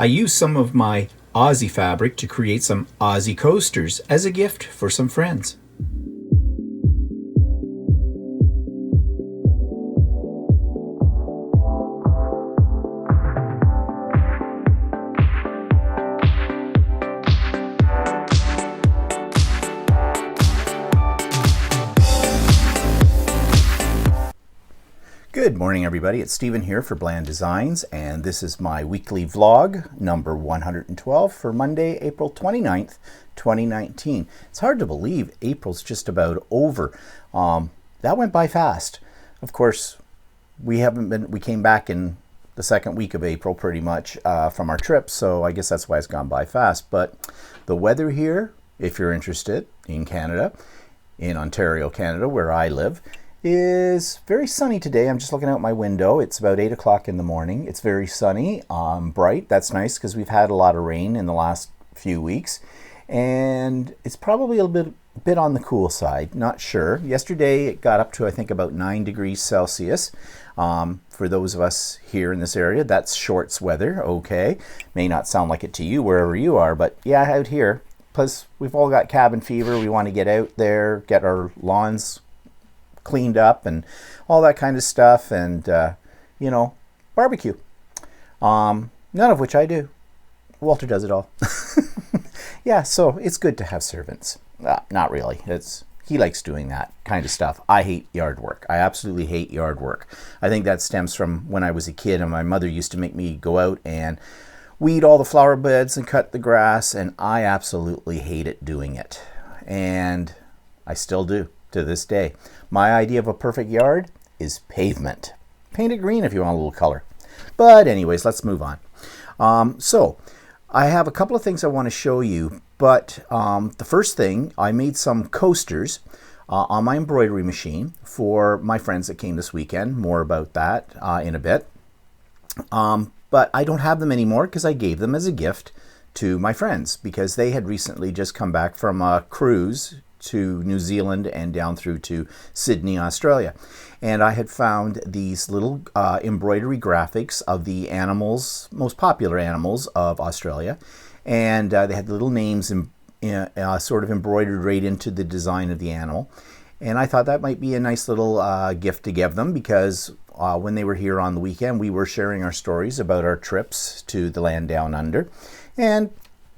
I used some of my Aussie fabric to create some Aussie coasters as a gift for some friends. Good morning, everybody. It's Stephen here for Bland Designs, and this is my weekly vlog, number 112 for Monday, April 29th, 2019. It's hard to believe April's just about over. That went by fast. Of course, we came back in the second week of April pretty much from our trip, so I guess that's why it's gone by fast. But the weather here, if you're interested, in Canada, in Ontario, Canada, where I live, is very sunny today. I'm just looking out my window. It's about 8 o'clock in the morning. It's very sunny, bright. That's nice because we've had a lot of rain in the last few weeks. And it's probably a bit on the cool side, not sure. Yesterday it got up to, I think, about 9 degrees Celsius. For those of us here in this area, that's shorts weather, okay. May not sound like it to you wherever you are, but yeah, out here. Plus, we've all got cabin fever. We want to get out there, get our lawns cleaned up and all that kind of stuff, and you know, barbecue, none of which I do. Walter does it all. Yeah, so it's good to have servants. Not really, he likes doing that kind of stuff. I hate yard work. I absolutely hate yard work. I think that stems from when I was a kid and my mother used to make me go out and weed all the flower beds and cut the grass, and I absolutely hated doing it, and I still do to this day. My idea of a perfect yard is pavement. Paint it green if you want a little color. But anyways, let's move on. So I have a couple of things I want to show you, but the first thing, I made some coasters on my embroidery machine for my friends that came this weekend. More about that in a bit. But I don't have them anymore because I gave them as a gift to my friends because they had recently just come back from a cruise to New Zealand and down through to Sydney, Australia. And I had found these little embroidery graphics of the animals, most popular animals of Australia. And they had little names sort of embroidered right into the design of the animal. And I thought that might be a nice little gift to give them because when they were here on the weekend, we were sharing our stories about our trips to the land down under. And,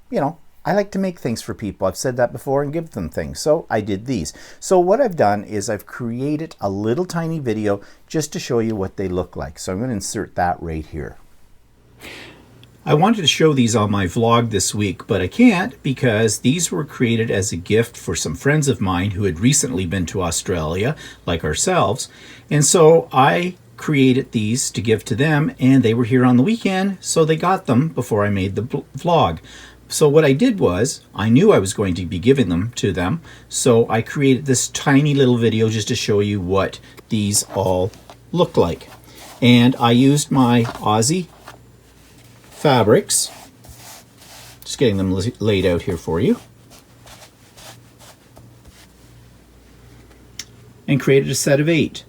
you know, I like to make things for people. I've said that before, and give them things. So I did these. So what I've done is I've created a little tiny video just to show you what they look like. So I'm going to insert that right here. I wanted to show these on my vlog this week, but I can't because these were created as a gift for some friends of mine who had recently been to Australia, like ourselves. And so I created these to give to them, and they were here on the weekend, so they got them before I made the vlog. So what I did was, I knew I was going to be giving them to them, so I created this tiny little video just to show you what these all look like. And I used my Aussie fabrics, just getting them laid out here for you, and created a set of 8.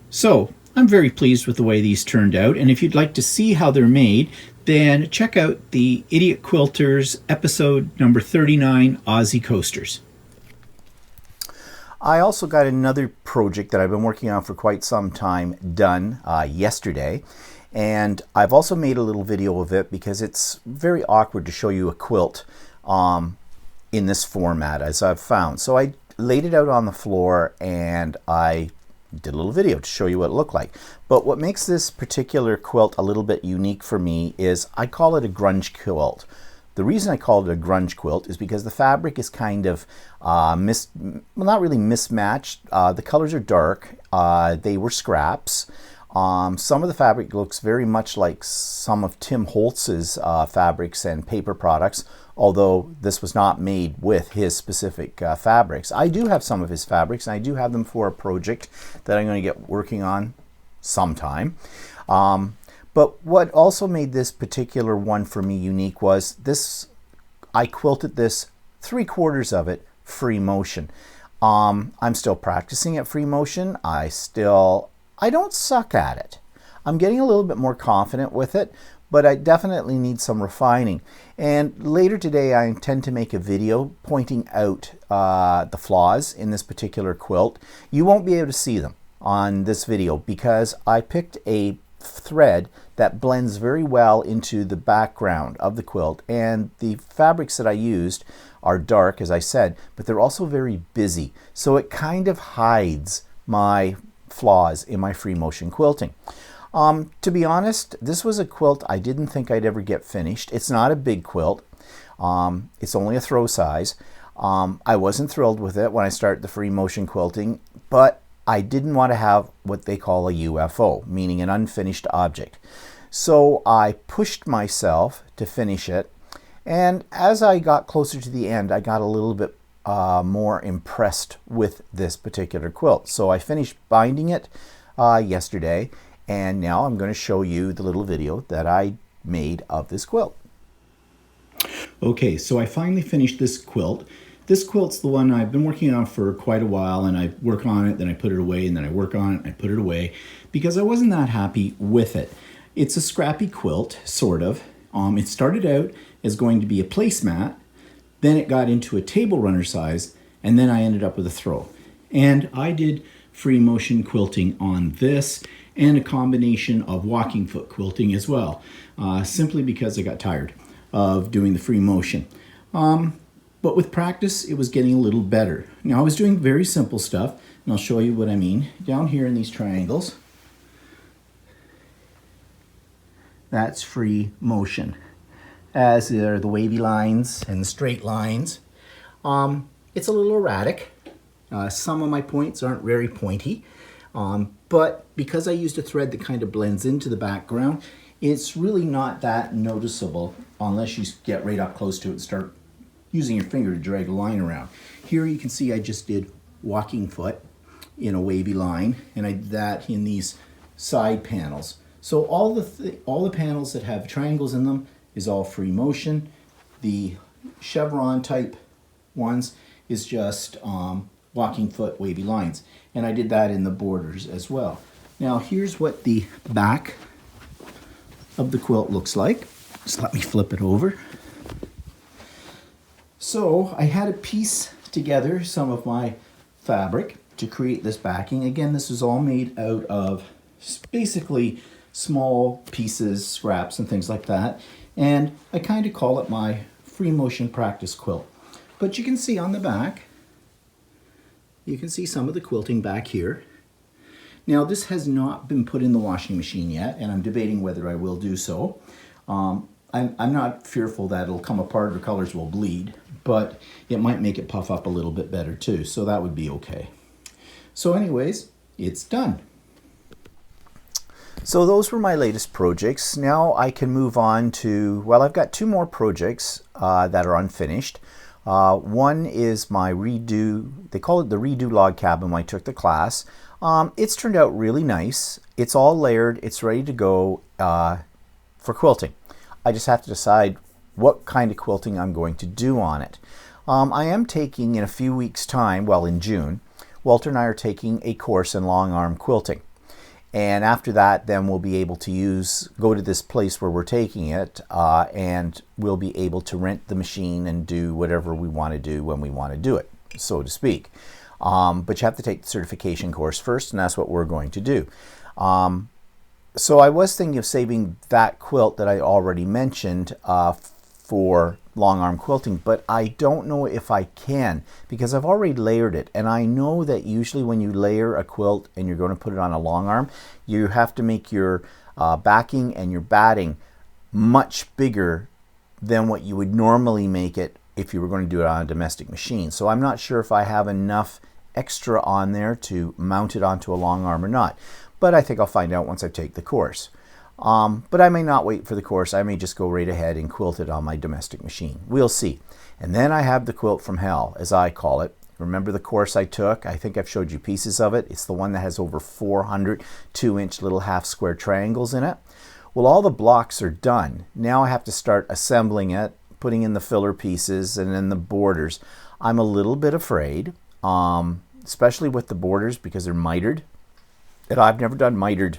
So I'm very pleased with the way these turned out, and if you'd like to see how they're made, then check out the Idiot Quilters episode number 39, Aussie Coasters. I also got another project that I've been working on for quite some time done yesterday, and I've also made a little video of it because it's very awkward to show you a quilt in this format, as I've found. So I laid it out on the floor and I did a little video to show you what it looked like. But what makes this particular quilt a little bit unique for me is I call it a grunge quilt. The reason I call it a grunge quilt is because the fabric is kind of well, not really mismatched. The colors are dark. They were scraps. Some of the fabric looks very much like some of Tim Holtz's fabrics and paper products, although this was not made with his specific fabrics. I do have some of his fabrics, and I do have them for a project that I'm going to get working on sometime. But what also made this particular one for me unique was this. I quilted this 3/4 of it free motion. I'm still practicing at free motion. I don't suck at it. I'm getting a little bit more confident with it, but I definitely need some refining. And later today I intend to make a video pointing out the flaws in this particular quilt. You won't be able to see them on this video because I picked a thread that blends very well into the background of the quilt, and the fabrics that I used are dark, as I said, but they're also very busy, so it kind of hides my flaws in my free motion quilting. To be honest, this was a quilt I didn't think I'd ever get finished. It's not a big quilt. It's only a throw size. I wasn't thrilled with it when I started the free motion quilting, but I didn't want to have what they call a UFO, meaning an unfinished object. So I pushed myself to finish it, and as I got closer to the end, I got a little bit more impressed with this particular quilt. So I finished binding it yesterday, and now I'm going to show you the little video that I made of this quilt. Okay, so I finally finished this quilt. This quilt's the one I've been working on for quite a while, and I work on it, then I put it away, and then I work on it, and I put it away, because I wasn't that happy with it. It's a scrappy quilt, sort of. It started out as going to be a placemat, then it got into a table runner size, and then I ended up with a throw. And I did free motion quilting on this, and a combination of walking foot quilting as well, simply because I got tired of doing the free motion. But with practice, it was getting a little better. Now, I was doing very simple stuff, and I'll show you what I mean. Down here in these triangles, that's free motion, as are the wavy lines and the straight lines. It's a little erratic. Some of my points aren't very pointy, but because I used a thread that kind of blends into the background, it's really not that noticeable unless you get right up close to it and start using your finger to drag a line around. Here you can see I just did walking foot in a wavy line, and I did that in these side panels. So all the panels that have triangles in them is all free motion. The chevron type ones is just walking foot wavy lines, and I did that in the borders as well. Now here's what the back of the quilt looks like. Just let me flip it over. So I had to piece together some of my fabric to create this backing. Again, this is all made out of basically small pieces, scraps, and things like that. And I kind of call it my free motion practice quilt. But you can see on the back, you can see some of the quilting back here. Now this has not been put in the washing machine yet, and I'm debating whether I will do so. I'm not fearful that it'll come apart or colors will bleed, but it might make it puff up a little bit better too, so that would be okay. So anyways, it's done. So those were my latest projects. Now I can move on to, well, I've got two more projects that are unfinished. One is my redo, they call it the redo log cabin when I took the class. It's turned out really nice. It's all layered, it's ready to go for quilting. I just have to decide what kind of quilting I'm going to do on it. I am taking in a few weeks' time, well in June, Walter and I are taking a course in long arm quilting. And after that, then we'll be able to go to this place where we're taking it, and we'll be able to rent the machine and do whatever we want to do when we want to do it, so to speak. But you have to take the certification course first, and that's what we're going to do. So I was thinking of saving that quilt that I already mentioned for long arm quilting, but I don't know if I can because I've already layered it, and I know that usually when you layer a quilt and you're going to put it on a long arm, you have to make your backing and your batting much bigger than what you would normally make it if you were going to do it on a domestic machine. So I'm not sure if I have enough extra on there to mount it onto a long arm or not, but I think I'll find out once I take the course. But I may not wait for the course. I may just go right ahead and quilt it on my domestic machine. We'll see. And then I have the quilt from hell, as I call it. Remember the course I took? I think I've showed you pieces of it. It's the one that has over 400 2-inch little half square triangles in it. Well, all the blocks are done. Now I have to start assembling it, putting in the filler pieces and then the borders. I'm a little bit afraid, especially with the borders because they're mitered. And I've never done mitered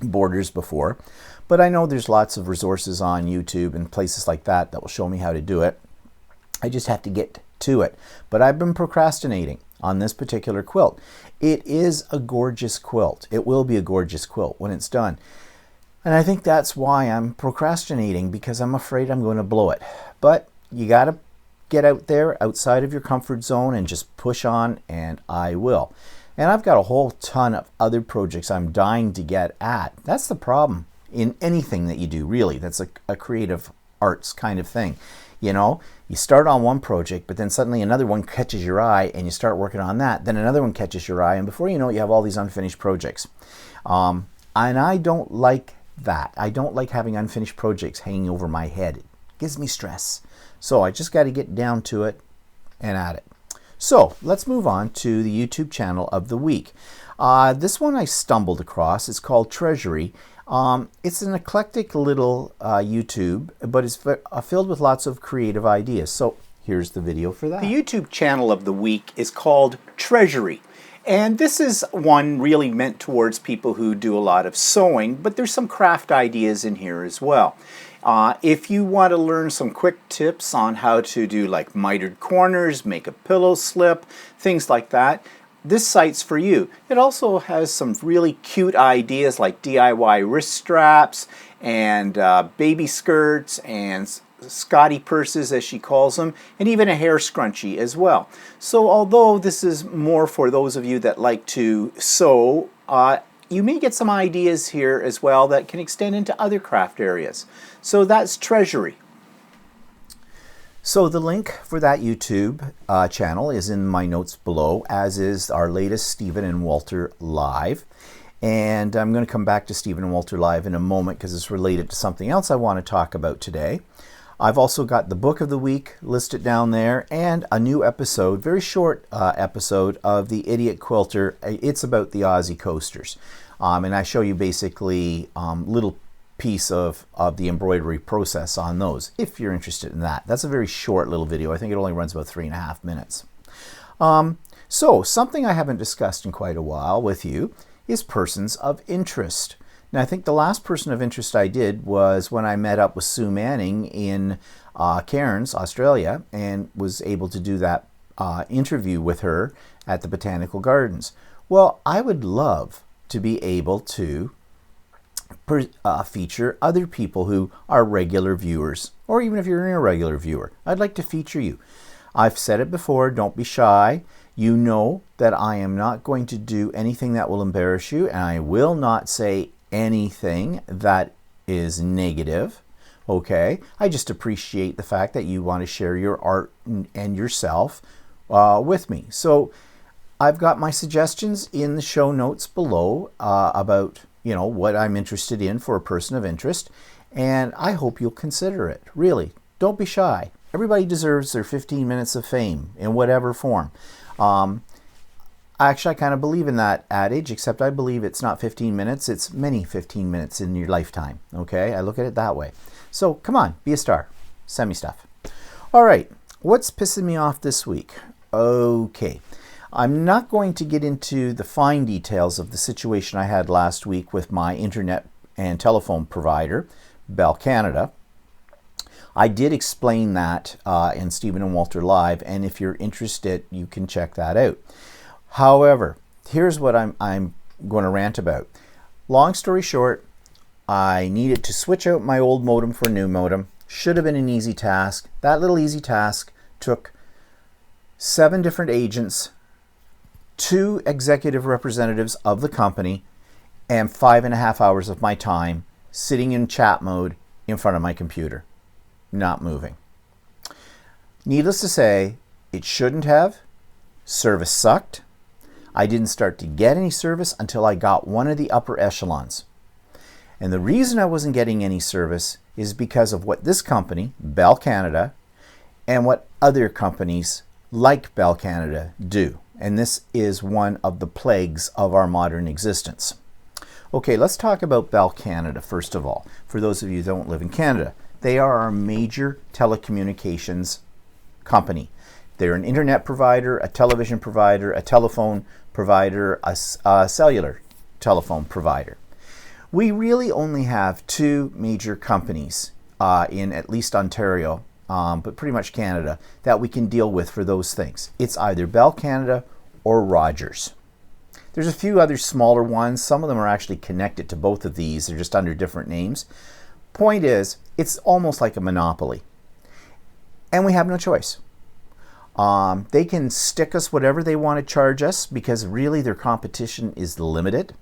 borders before, But I know there's lots of resources on YouTube and places like that that will show me how to do it. I just have to get to it. But I've been procrastinating on this particular quilt. It is a gorgeous quilt. It will be a gorgeous quilt when it's done. And I think that's why I'm procrastinating, because I'm afraid I'm going to blow it. But you got to get out there outside of your comfort zone and just push on, and I will. And I've got a whole ton of other projects I'm dying to get at. That's the problem in anything that you do, really. That's a creative arts kind of thing. You know, you start on one project, but then suddenly another one catches your eye and you start working on that. Then another one catches your eye, and before you know it, you have all these unfinished projects. And I don't like that. I don't like having unfinished projects hanging over my head. It gives me stress. So I just got to get down to it and at it. So let's move on to the YouTube channel of the week. This one I stumbled across. It's called Treasurie. It's an eclectic little YouTube, but it's filled with lots of creative ideas. So here's the video for that. The YouTube channel of the week is called Treasurie. And this is one really meant towards people who do a lot of sewing, but there's some craft ideas in here as well. If you want to learn some quick tips on how to do like mitered corners, make a pillow slip, things like that, this site's for you. It also has some really cute ideas like DIY wrist straps and baby skirts and Scotty purses, as she calls them, and even a hair scrunchie as well. So although this is more for those of you that like to sew, you may get some ideas here as well that can extend into other craft areas. So that's Treasurie. So the link for that YouTube channel is in my notes below, as is our latest Stephen and Walter Live. And I'm going to come back to Stephen and Walter Live in a moment because it's related to something else I want to talk about today. I've also got the book of the week listed down there, and a new episode, very short episode of the Idiot Quilter. It's about the Aussie coasters. And I show you basically little piece of the embroidery process on those, if you're interested in that. That's a very short little video. I think it only runs about 3.5 minutes. So something I haven't discussed in quite a while with you is persons of interest. Now, I think the last person of interest I did was when I met up with Sue Manning in Cairns, Australia, and was able to do that interview with her at the Botanical Gardens. Well, I would love to be able to feature other people who are regular viewers, or even if you're an irregular viewer. I'd like to feature you. I've said it before, don't be shy. You know that I am not going to do anything that will embarrass you, and I will not say anything that is negative. Okay, I just appreciate the fact that you want to share your art and yourself with me. So I've got my suggestions in the show notes below about what I'm interested in for a person of interest, and I hope you'll consider it. Really, don't be shy. Everybody deserves their 15 minutes of fame in whatever form. Actually, I kind of believe in that adage, except I believe it's not 15 minutes, it's many 15 minutes in your lifetime. Okay, I look at it that way. So come on, be a star. Send me stuff. All right, what's pissing me off this week? Okay, I'm not going to get into the fine details of the situation I had last week with my internet and telephone provider, Bell Canada. I did explain that in Stephen and Walter Live, and if you're interested, you can check that out. However, here's what I'm going to rant about. Long story short, I needed to switch out my old modem for a new modem. Should have been an easy task. That little easy task took 7 different agents, 2 executive representatives of the company, and 5.5 hours of my time sitting in chat mode in front of my computer, not moving. Needless to say, it shouldn't have. Service sucked. I didn't start to get any service until I got one of the upper echelons. And the reason I wasn't getting any service is because of what this company, Bell Canada, and what other companies like Bell Canada do. And this is one of the plagues of our modern existence. Okay, let's talk about Bell Canada first of all. For those of you who don't live in Canada, they are our major telecommunications company. They're an internet provider, a television provider, a telephone provider, a cellular telephone provider. We really only have two major companies in at least Ontario, but pretty much Canada, that we can deal with for those things. It's either Bell Canada or Rogers. There's a few other smaller ones. Some of them are actually connected to both of these. They're just under different names. Point is, it's almost like a monopoly. And we have no choice. They can stick us whatever they want to charge us because really their competition is limited.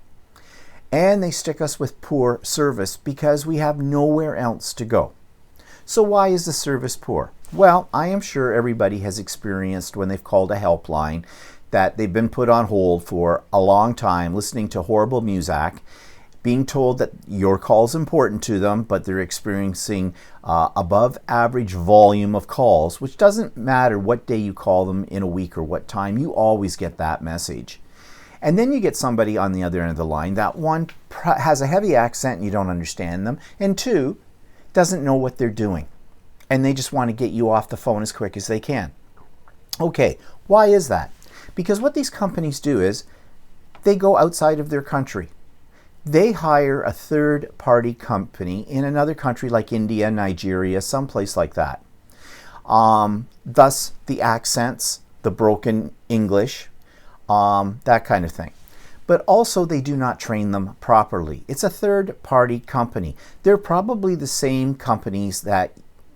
And they stick us with poor service because we have nowhere else to go. So why is the service poor? Well, I am sure everybody has experienced when they've called a helpline that they've been put on hold for a long time listening to horrible music, being told that your call is important to them, but they're experiencing above average volume of calls, which doesn't matter what day you call them in a week or what time, you always get that message. And then you get somebody on the other end of the line that one has a heavy accent and you don't understand them, and two, doesn't know what they're doing. And they just want to get you off the phone as quick as they can. Okay, why is that? Because what these companies do is they go outside of their country. They hire a third-party company in another country like India, Nigeria, someplace like that. Thus, the accents, the broken English, that kind of thing. But also, they do not train them properly. It's a third-party company. They're probably the same companies that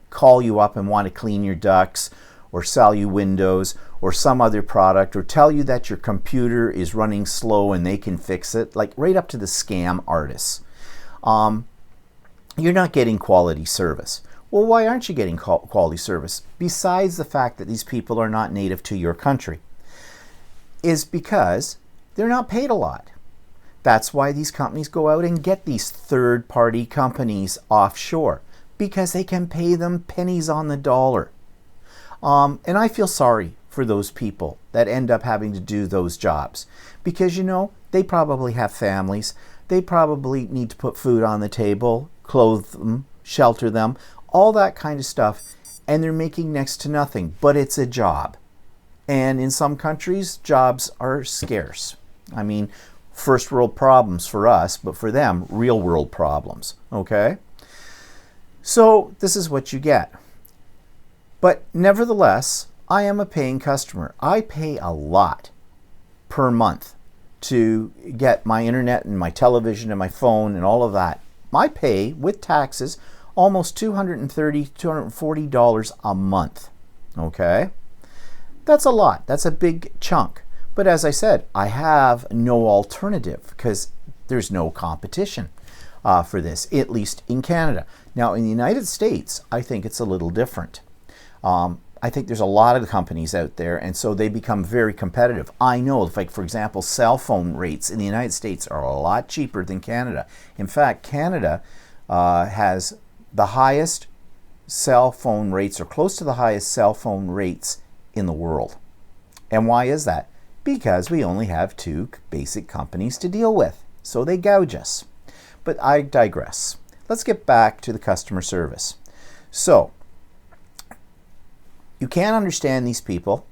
call you up and want to clean your ducts or sell you Windows or some other product or tell you that your computer is running slow and they can fix it, like right up to the scam artists. You're not getting quality service. Well, why aren't you getting quality service? Besides the fact that these people are not native to your country, is because they're not paid a lot. That's why these companies go out and get these third-party companies offshore, because they can pay them pennies on the dollar. And I feel sorry for those people that end up having to do those jobs because, you know, they probably have families. They probably need to put food on the table, clothe them, shelter them, all that kind of stuff. And they're making next to nothing, but it's a job. And in some countries, jobs are scarce. I mean, first world problems for us, but for them, real world problems. Okay? So this is what you get. But nevertheless, I am a paying customer. I pay a lot per month to get my internet and my television and my phone and all of that. I pay, with taxes, almost $230, $240 a month. Okay? That's a lot. That's a big chunk. But as I said, I have no alternative because there's no competition for this, at least in Canada. Now, in the United States, I think it's a little different. I think there's a lot of companies out there, and so they become very competitive. I know, like for example, cell phone rates in the United States are a lot cheaper than Canada. In fact, Canada has the highest cell phone rates, or close to the highest cell phone rates in the world. And why is that? Because we only have two basic companies to deal with, so they gouge us. But I digress. Let's get back to the customer service. So, you can't understand these people,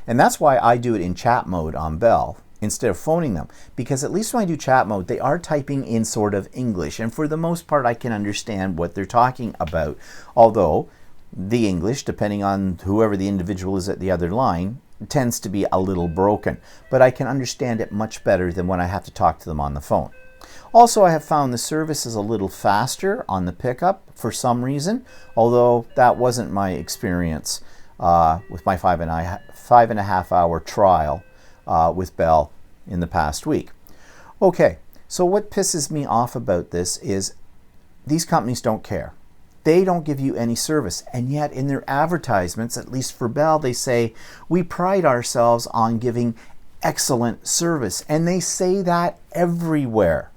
and that's why I do it in chat mode on Bell instead of phoning them, because at least when I do chat mode, they are typing in sort of English, and for the most part I can understand what they're talking about, although the English, depending on whoever the individual is at the other line, tends to be a little broken, but I can understand it much better than when I have to talk to them on the phone. Also, I have found the service is a little faster on the pickup for some reason, although that wasn't my experience with my 5.5 hour trial with Bell in the past week. Okay, so what pisses me off about this is these companies don't care. They don't give you any service, and yet in their advertisements, at least for Bell, they say, we pride ourselves on giving excellent service, and they say that everywhere.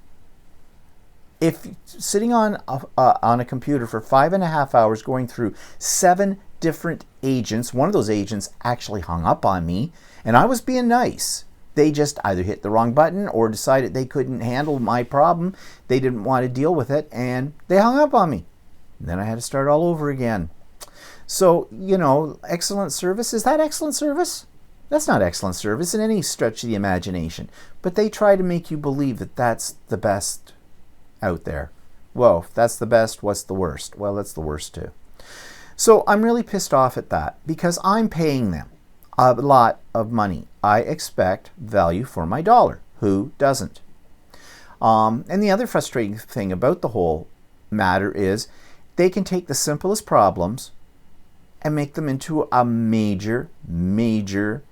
If sitting on a computer for 5.5 hours going through 7 different agents, one of those agents actually hung up on me, and I was being nice. They just either hit the wrong button or decided they couldn't handle my problem. They didn't want to deal with it, and they hung up on me. And then I had to start all over again. So, you know, excellent service. Is that excellent service? That's not excellent service in any stretch of the imagination. But they try to make you believe that that's the best out there. Whoa, if that's the best, what's the worst? Well, that's the worst too. So I'm really pissed off at that because I'm paying them a lot of money. I expect value for my dollar. Who doesn't? And the other frustrating thing about the whole matter is they can take the simplest problems and make them into a major, major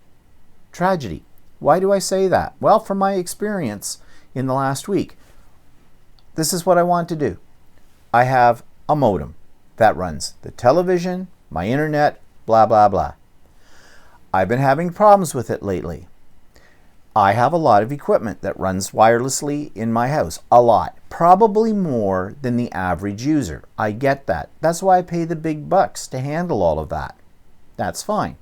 tragedy. Why do I say that? Well, from my experience in the last week, this is what I want to do. I have a modem that runs the television, my internet, blah, blah, blah. I've been having problems with it lately. I have a lot of equipment that runs wirelessly in my house. A lot. Probably more than the average user. I get that. That's why I pay the big bucks to handle all of that. That's fine.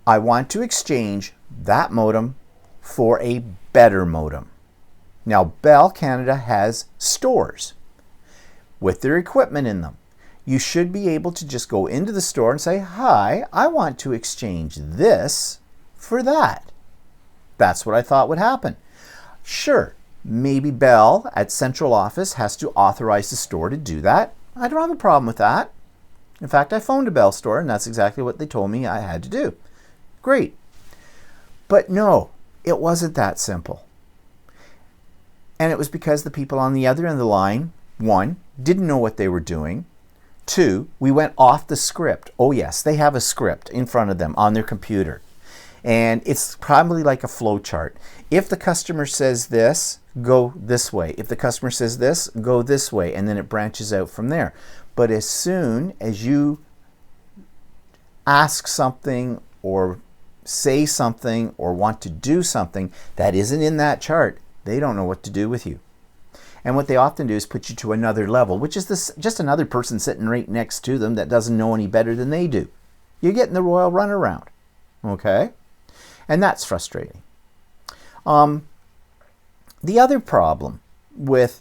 I want to exchange that modem for a better modem. Now, Bell Canada has stores with their equipment in them. You should be able to just go into the store and say, hi, I want to exchange this for that. That's what I thought would happen. Sure, maybe Bell at central office has to authorize the store to do that. I don't have a problem with that. In fact, I phoned a Bell store and that's exactly what they told me I had to do. Great. But no, it wasn't that simple. And it was because the people on the other end of the line, one, didn't know what they were doing. Two, we went off the script. Oh yes, they have a script in front of them on their computer. And it's probably like a flow chart. If the customer says this, go this way. If the customer says this, go this way. And then it branches out from there. But as soon as you ask something or say something or want to do something that isn't in that chart, they don't know what to do with you. And what they often do is put you to another level, which is just another person sitting right next to them that doesn't know any better than they do. You're getting the royal runaround. Okay? And that's frustrating. The other problem with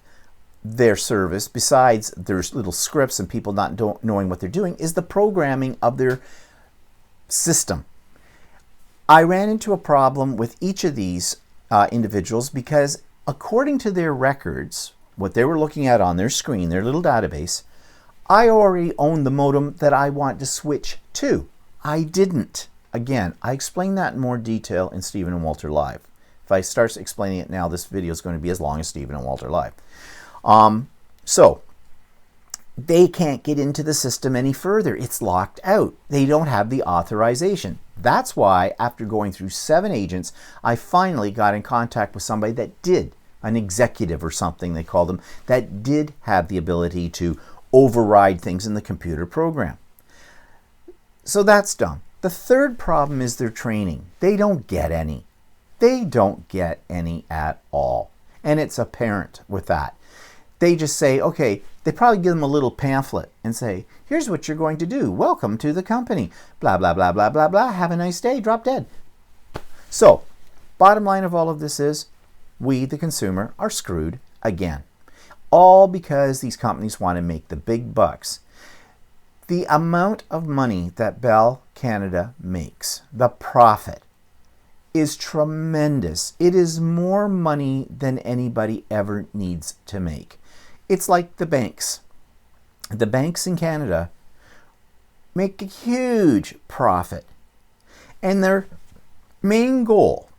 their service, besides their little scripts and people not knowing what they're doing, is the programming of their system. I ran into a problem with each of these individuals because according to their records, what they were looking at on their screen, their little database, I already own the modem that I want to switch to. I didn't. Again, I explain that in more detail in Stephen and Walter Live. If I start explaining it now, this video is going to be as long as Stephen and Walter Live. So, they can't get into the system any further. It's locked out. They don't have the authorization. That's why, after going through 7 agents, I finally got in contact with somebody that did, an executive or something they call them, that did have the ability to override things in the computer program. So that's done. The third problem is their training. They don't get any. They don't get any at all. And it's apparent with that. They just say, okay, they probably give them a little pamphlet and say, here's what you're going to do. Welcome to the company. Blah, blah, blah, blah, blah, blah. Have a nice day. Drop dead. So, bottom line of all of this is, we, the consumer, are screwed again. All because these companies want to make the big bucks. The amount of money that Bell Canada makes, the profit, is tremendous. It is more money than anybody ever needs to make. It's like the banks. The banks in Canada make a huge profit. And their main goal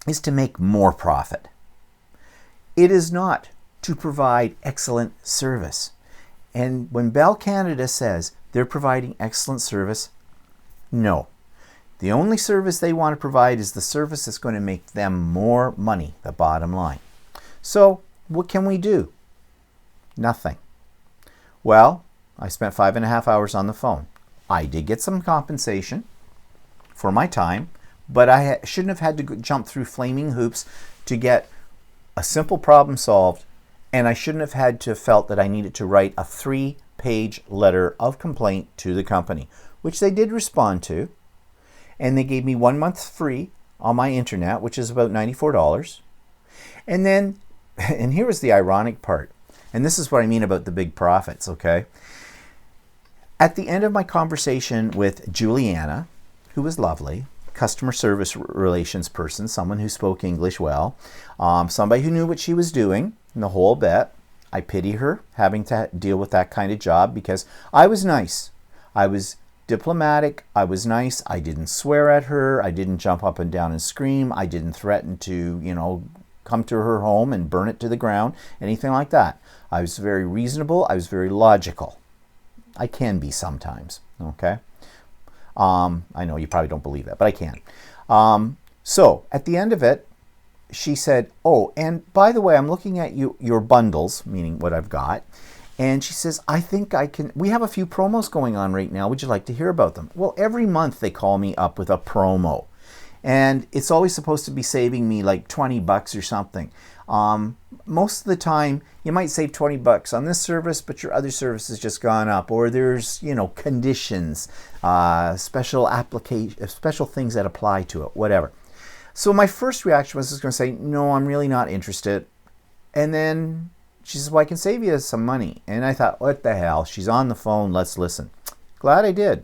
is to make more profit. It is not to provide excellent service. And when Bell Canada says they're providing excellent service, no. The only service they want to provide is the service that's going to make them more money, the bottom line. So, what can we do? Nothing. Well, I spent 5.5 hours on the phone. I did get some compensation for my time, but I shouldn't have had to jump through flaming hoops to get a simple problem solved, and I shouldn't have had to felt that I needed to write a 3-page letter of complaint to the company, which they did respond to, and they gave me 1 month free on my internet, which is about $94. And then, and here was the ironic part, and this is what I mean about the big profits, okay? At the end of my conversation with Juliana, who was lovely, customer service relations person, someone who spoke English well, somebody who knew what she was doing, and the whole bit. I pity her having to deal with that kind of job because I was nice. I was diplomatic. I was nice. I didn't swear at her. I didn't jump up and down and scream. I didn't threaten to, come to her home and burn it to the ground, anything like that. I was very reasonable. I was very logical. I can be sometimes, okay? I know you probably don't believe that, but I can. So at the end of it, she said, oh, and by the way, I'm looking at your bundles, meaning what I've got. And she says, I think we have a few promos going on right now. Would you like to hear about them? Well, every month they call me up with a promo. And it's always supposed to be saving me like $20 or something. Most of the time, you might save $20 on this service, but your other service has just gone up. Or there's, conditions, special things that apply to it, whatever. So my first reaction was just going to say, no, I'm really not interested. And then she says, well, I can save you some money. And I thought, what the hell? She's on the phone. Let's listen. Glad I did.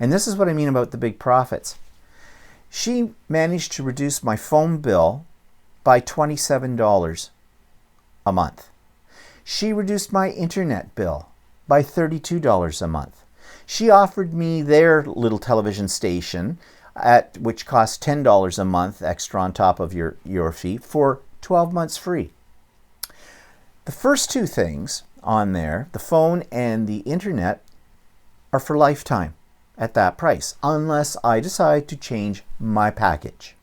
And this is what I mean about the big profits. She managed to reduce my phone bill by $27 a month. She reduced my internet bill by $32 a month. She offered me their little television station, which costs $10 a month extra on top of your fee, for 12 months free. The first two things on there, the phone and the internet, are for lifetime at that price, unless I decide to change my package,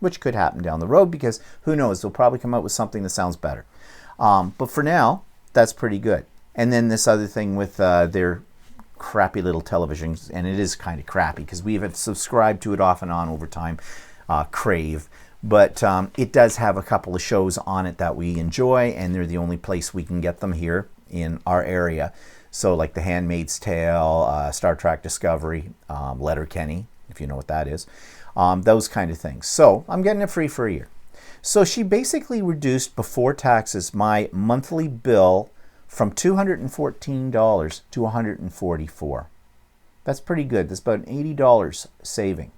which could happen down the road because who knows, they'll probably come out with something that sounds better. But for now, that's pretty good. And then this other thing with their crappy little televisions, and it is kind of crappy because we have subscribed to it off and on over time, Crave. But it does have a couple of shows on it that we enjoy, and they're the only place we can get them here in our area. So like The Handmaid's Tale, Star Trek Discovery, Letterkenny, if you know what that is, those kind of things. So I'm getting it free for a year. So she basically reduced before taxes my monthly bill from $214 to $144. That's pretty good. That's about an $80 saving.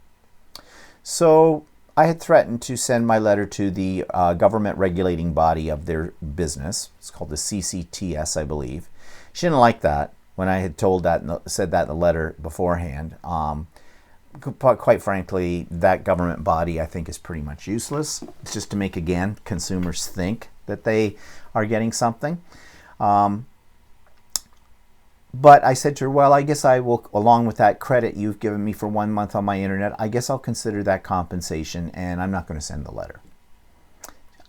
So I had threatened to send my letter to the government regulating body of their business. It's called the CCTS, I believe. She didn't like that when I had said that in the letter beforehand. Quite frankly, that government body I think is pretty much useless. It's just to make, again, consumers think that they are getting something. But I said to her, well, I guess I will, along with that credit you've given me for 1 month on my internet, I guess I'll consider that compensation, and I'm not going to send the letter.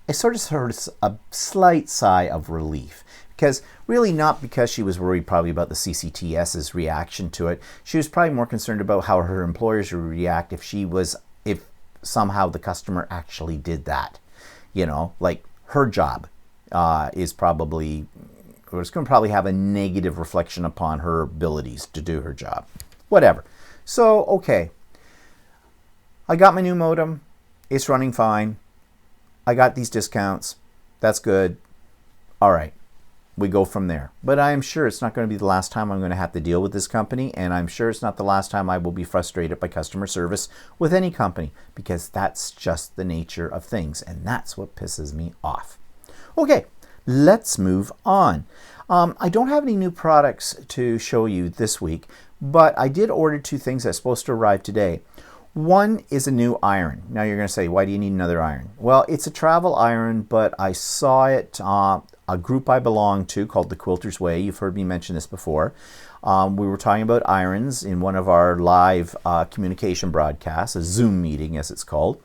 I sort of heard a slight sigh of relief. Because really not because she was worried probably about the CCTS's reaction to it. She was probably more concerned about how her employers would react if somehow the customer actually did that. Like her job is probably, or it's going to probably have a negative reflection upon her abilities to do her job. Whatever. So, okay. I got my new modem. It's running fine. I got these discounts. That's good. All right. We go from there. But I am sure it's not going to be the last time I'm going to have to deal with this company, and I'm sure it's not the last time I will be frustrated by customer service with any company, because that's just the nature of things, and that's what pisses me off. Okay, let's move on. I don't have any new products to show you this week, but I did order two things that's supposed to arrive today. One is a new iron. Now you're going to say, why do you need another iron? Well, it's a travel iron, but I saw it, a group I belong to called the Quilter's Way. You've heard me mention this before. We were talking about irons in one of our live communication broadcasts, a Zoom meeting as it's called.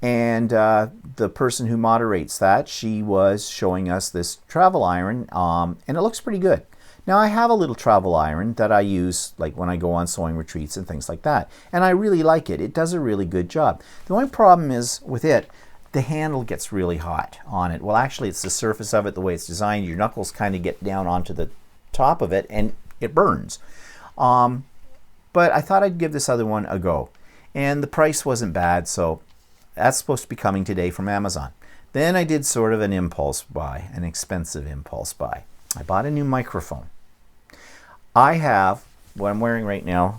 And the person who moderates that, she was showing us this travel iron, and it looks pretty good. Now I have a little travel iron that I use like when I go on sewing retreats and things like that. And I really like it. It does a really good job. The only problem is with it, the handle gets really hot on it. Well, actually, it's the surface of it, the way it's designed. Your knuckles kind of get down onto the top of it, and it burns. But I thought I'd give this other one a go. And the price wasn't bad, so that's supposed to be coming today from Amazon. Then I did sort of an impulse buy, an expensive impulse buy. I bought a new microphone. I have, what I'm wearing right now,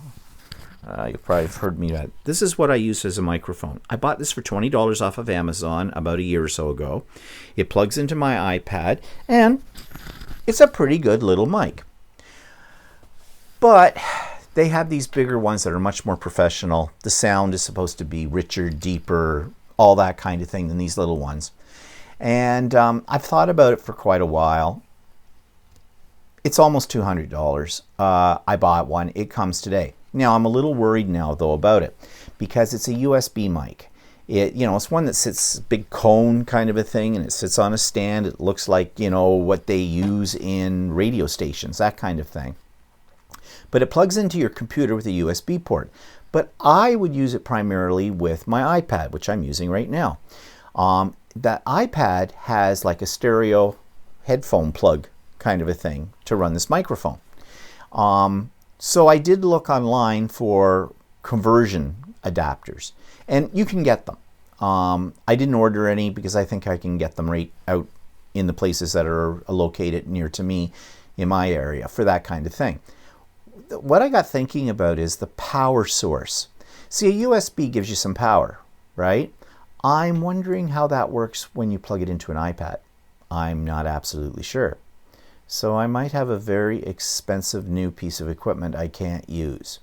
You've probably heard me that. This is what I use as a microphone. I bought this for $20 off of Amazon about a year or so ago. It plugs into my iPad, and it's a pretty good little mic. But they have these bigger ones that are much more professional. The sound is supposed to be richer, deeper, all that kind of thing than these little ones. And I've thought about it for quite a while. It's almost $200. I bought one. It comes today. Now, I'm a little worried now, though, about it because it's a USB mic. It's one that sits, big cone kind of a thing, and it sits on a stand. It looks like, what they use in radio stations, that kind of thing. But it plugs into your computer with a USB port. But I would use it primarily with my iPad, which I'm using right now. That iPad has like a stereo headphone plug kind of a thing to run this microphone. So I did look online for conversion adapters, and you can get them. I didn't order any because I think I can get them right out in the places that are located near to me in my area for that kind of thing. What I got thinking about is the power source. See, a USB gives you some power, right? I'm wondering how that works when you plug it into an iPad. I'm not absolutely sure. So I might have a very expensive new piece of equipment I can't use.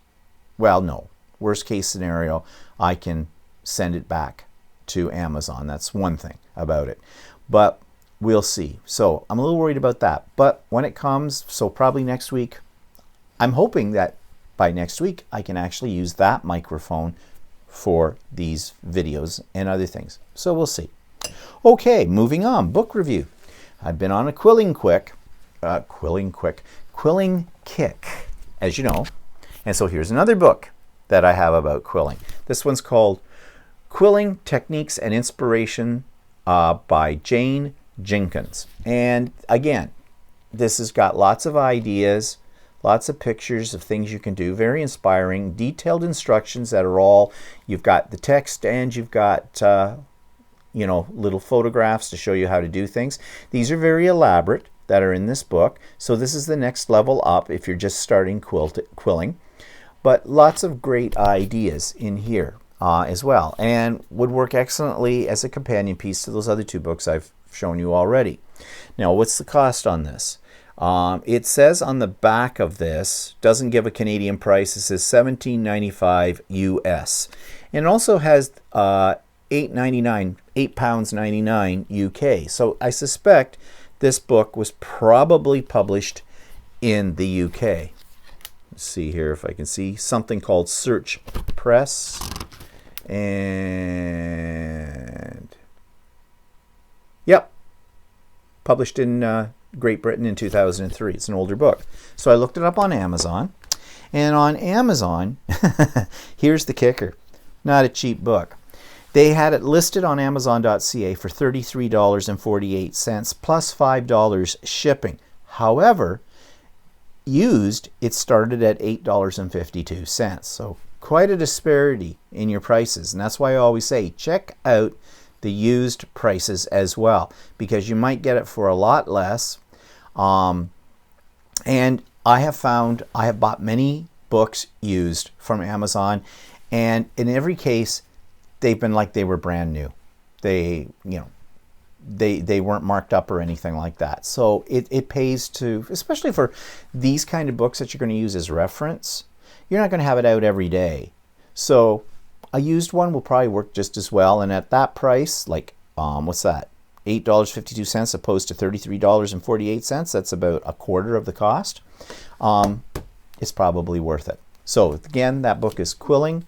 Well, no. Worst case scenario, I can send it back to Amazon. That's one thing about it. But we'll see. So I'm a little worried about that. But when it comes, so probably next week, I'm hoping that by next week I can actually use that microphone for these videos and other things. So we'll see. Okay, moving on. Book review. I've been on a quilling kick, as you know. And so here's another book that I have about quilling. This one's called Quilling Techniques and Inspiration by Jenkins. And again, this has got lots of ideas, lots of pictures of things you can do, very inspiring, detailed instructions that are all, you've got the text and you've got little photographs to show you how to do things. These are very elaborate that are in this book. So this is the next level up if you're just starting quilling. But lots of great ideas in here as well, and would work excellently as a companion piece to those other two books I've shown you already. Now, what's the cost on this? It says on the back of this, doesn't give a Canadian price, it says $17.95 US. And it also has £8.99 UK. So I suspect this book was probably published in the UK. Let's see here if I can see something called Search Press. And yep, published in Great Britain in 2003. It's an older book. So I looked it up on Amazon. And on Amazon, here's the kicker. Not a cheap book. They had it listed on Amazon.ca for $33.48 plus $5 shipping. However, used, it started at $8.52. So quite a disparity in your prices. And that's why I always say check out the used prices as well, because you might get it for a lot less. And I have bought many books used from Amazon, and in every case, they've been like they were brand new. They weren't marked up or anything like that. So it pays to, especially for these kind of books that you're going to use as reference, you're not going to have it out every day. So a used one will probably work just as well. And at that price, like, what's that? $8.52 opposed to $33.48. That's about a quarter of the cost. It's probably worth it. So again, that book is Quilling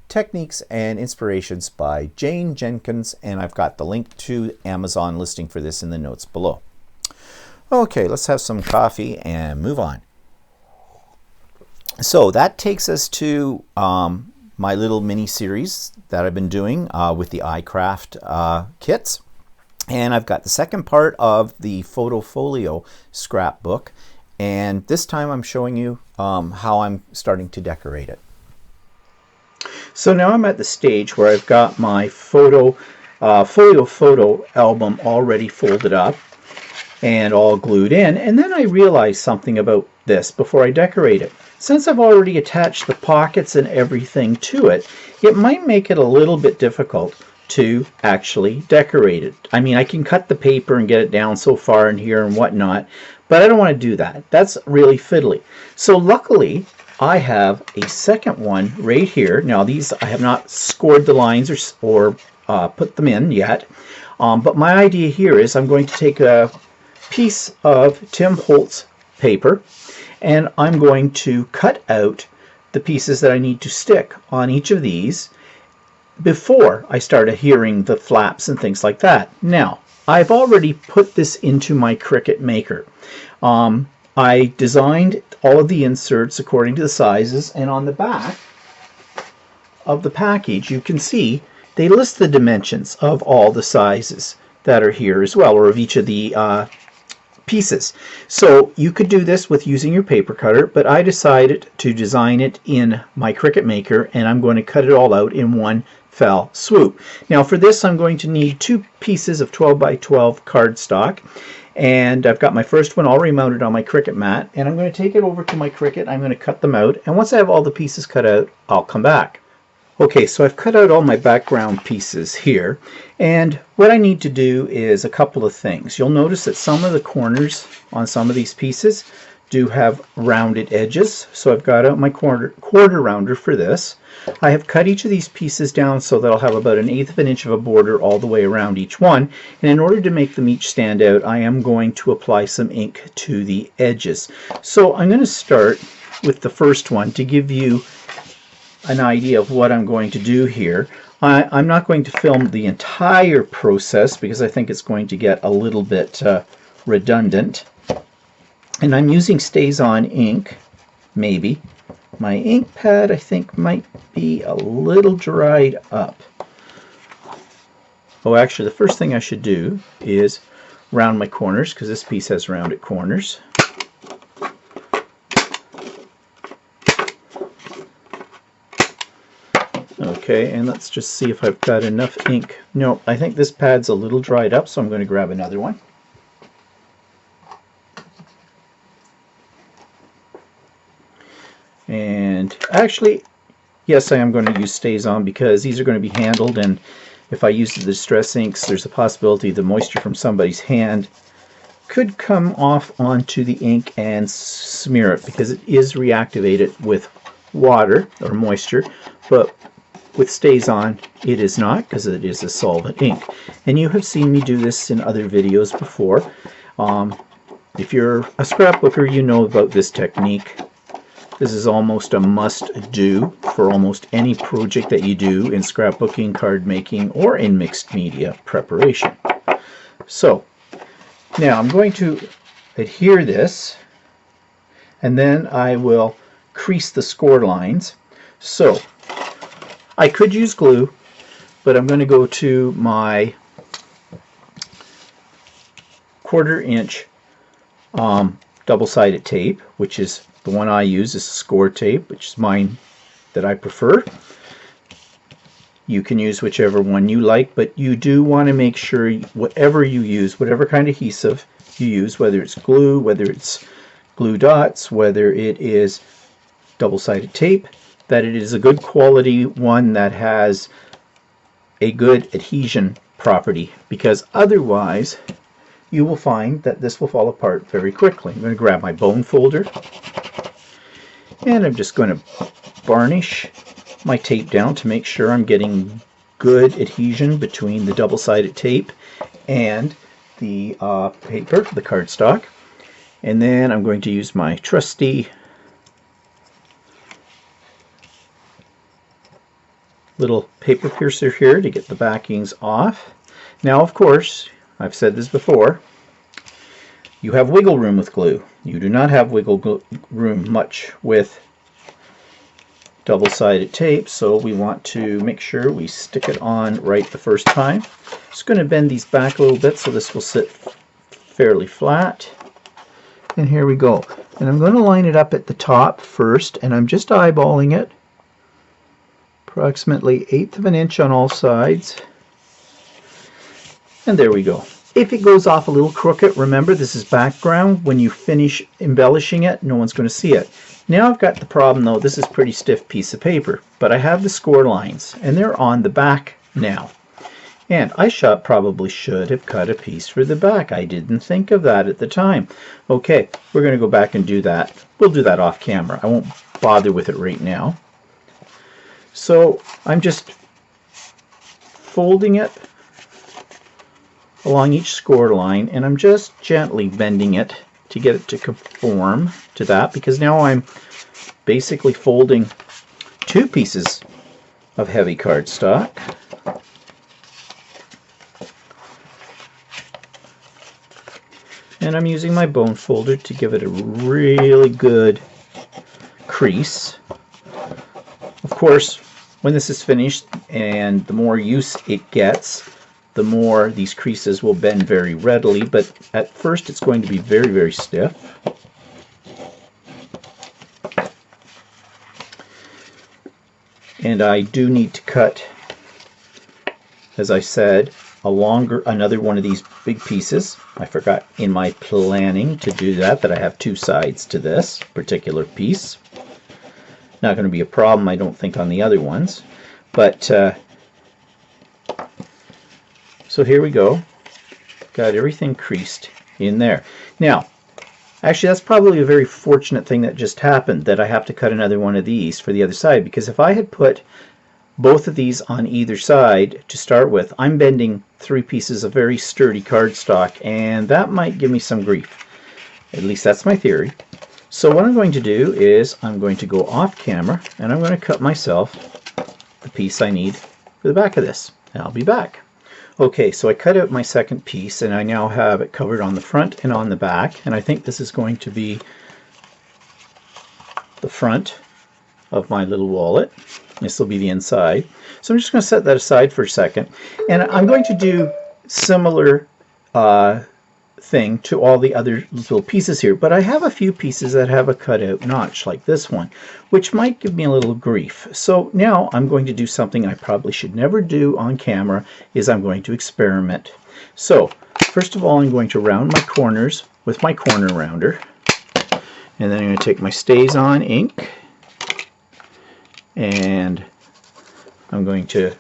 Techniques and Inspirations by Jenkins, and I've got the link to Amazon listing for this in the notes below. Okay, let's have some coffee and move on. So that takes us to my little mini series that I've been doing with the iCraft kits. And I've got the second part of the Photofolio scrapbook, and this time I'm showing you how I'm starting to decorate it. So now I'm at the stage where I've got my photo album already folded up, and all glued in. And then I realized something about this before I decorate it. Since I've already attached the pockets and everything to it, it might make it a little bit difficult to actually decorate it. I mean, I can cut the paper and get it down so far in here and whatnot, but I don't want to do that. That's really fiddly. So luckily, I have a second one right here. Now these, I have not scored the lines or put them in yet, but my idea here is I'm going to take a piece of Tim Holtz paper and I'm going to cut out the pieces that I need to stick on each of these before I start adhering the flaps and things like that. Now, I've already put this into my Cricut Maker. I designed all of the inserts according to the sizes, and on the back of the package you can see they list the dimensions of all the sizes that are here as well, or of each of the pieces. So you could do this with using your paper cutter, but I decided to design it in my Cricut Maker, and I'm going to cut it all out in one fell swoop. Now for this I'm going to need 2 pieces of 12 by 12 cardstock, and I've got my first one already mounted on my Cricut mat, and I'm going to take it over to my Cricut. I'm going to cut them out, and once I have all the pieces cut out, I'll come back. Okay, so I've cut out all my background pieces here, and what I need to do is a couple of things. You'll notice that some of the corners on some of these pieces do have rounded edges, so I've got out my quarter rounder for this. I have cut each of these pieces down so that I'll have about 1/8 of an inch of a border all the way around each one, and in order to make them each stand out, I am going to apply some ink to the edges. So I'm going to start with the first one to give you an idea of what I'm going to do here. I'm not going to film the entire process because I think it's going to get a little bit redundant. And I'm using Stays-On ink, maybe. My ink pad, I think, might be a little dried up. Oh, actually, the first thing I should do is round my corners, because this piece has rounded corners. Okay, and let's just see if I've got enough ink. No, I think this pad's a little dried up, so I'm going to grab another one. And actually, yes, I am going to use Stays-On because these are going to be handled, and if I use the Distress inks, there's a possibility the moisture from somebody's hand could come off onto the ink and smear it, because it is reactivated with water or moisture, but with Stays-On it is not, because it is a solvent ink. And you have seen me do this in other videos before. If you're a scrapbooker, you know about this technique. This is almost a must-do for almost any project that you do in scrapbooking, card making, or in mixed media preparation. So now I'm going to adhere this, and then I will crease the score lines. So I could use glue, but I'm going to go to my 1/4 inch double-sided tape, which is the one I use is score tape, which is mine that I prefer. You can use whichever one you like, but you do want to make sure whatever you use, whatever kind of adhesive you use, whether it's glue, whether it's glue dots, whether it is double-sided tape, that it is a good quality one that has a good adhesion property, because otherwise you will find that this will fall apart very quickly. I'm going to grab my bone folder, and I'm just going to varnish my tape down to make sure I'm getting good adhesion between the double-sided tape and the paper, the cardstock. And then I'm going to use my trusty little paper piercer here to get the backings off. Now, of course, I've said this before, you have wiggle room with glue. You do not have wiggle room much with double-sided tape, so we want to make sure we stick it on right the first time. Just going to bend these back a little bit so this will sit fairly flat. And here we go. And I'm going to line it up at the top first, and I'm just eyeballing it. Approximately 1/8 of an inch on all sides. And there we go. If it goes off a little crooked, remember this is background. When you finish embellishing it, no one's going to see it. Now I've got the problem though, this is a pretty stiff piece of paper, but I have the score lines and they're on the back now. And I probably should have cut a piece for the back. I didn't think of that at the time. Okay, we're going to go back and do that. We'll do that off camera. I won't bother with it right now. So I'm just folding it along each score line, and I'm just gently bending it to get it to conform to that, because now I'm basically folding two pieces of heavy cardstock. And I'm using my bone folder to give it a really good crease. Of course, when this is finished and the more use it gets, the more these creases will bend very readily, but at first it's going to be very, very stiff. And I do need to cut, as I said, another one of these big pieces. I forgot in my planning to do that I have two sides to this particular piece. Not going to be a problem, I don't think, on the other ones. But so here we go. Got everything creased in there. Now, actually, that's probably a very fortunate thing that just happened, that I have to cut another one of these for the other side, because if I had put both of these on either side to start with, I'm bending three pieces of very sturdy cardstock, and that might give me some grief. At least that's my theory. So what I'm going to do is I'm going to go off camera and I'm going to cut myself the piece I need for the back of this, and I'll be back. Okay, so I cut out my second piece and I now have it covered on the front and on the back, and I think this is going to be the front of my little wallet. This will be the inside. So I'm just going to set that aside for a second, and I'm going to do similar thing to all the other little pieces here, but I have a few pieces that have a cutout notch like this one, which might give me a little grief. So now I'm going to do something I probably should never do on camera, is I'm going to experiment. So first of all, I'm going to round my corners with my corner rounder, and then I'm going to take my StazOn ink and I'm going to